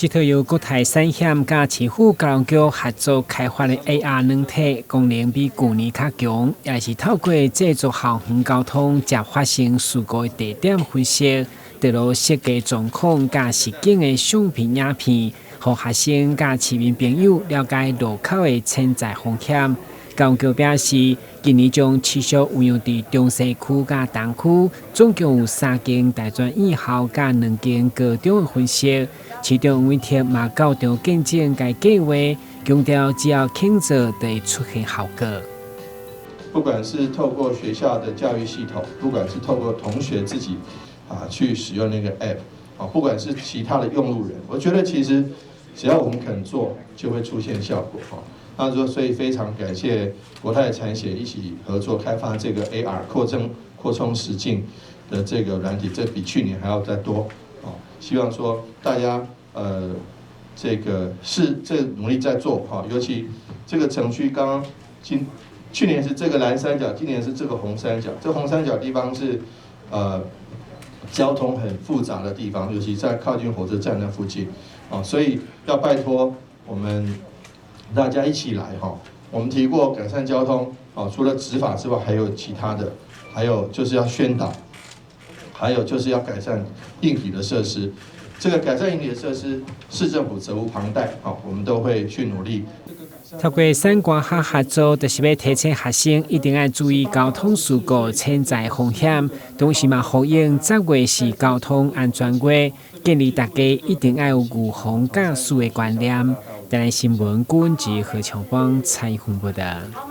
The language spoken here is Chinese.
这套由国泰产险甲市府交通局合作开发的 AR 软体，功能比去年较强，也是透过制作校园交通接发生事故的地点分析，道路设计状况甲实景的相片影片，让学生甲市民朋友了解路口的潜在风险。交通局表示，今年将持续运用伫中西区甲东区，总共有3间大专院校甲2间高中的分析。其中委贴嘛校长见证该计划，强调只要肯做，就会出现效果。不管是透过学校的教育系统，不管是透过同学自己去使用那个 app， 不管是其他的用路人，我觉得其实只要我们肯做，就会出现效果那说，所以非常感谢国泰产险一起合作开发这个 AR 扩充实境的这个软体，这比去年还要再多希望说大家这个努力在做尤其这个城区去年是这个蓝三角，今年是这个红三角。这红三角地方是交通很复杂的地方，尤其在靠近火车站那附近所以要拜托我们大家一起来我们提过改善交通除了执法之外，还有其他的，还有就是要宣导。还有就是要改善硬体的设施，这个改善硬体的设施，市政府责无旁贷，我们都会去努力。透过省官校合作，就是要提醒学生一定要注意交通事故潜在风险，同时嘛呼应10月是交通安全月，建议大家一定要有预防驾驶的观念。台湾新闻，郭文吉和强邦采访报道。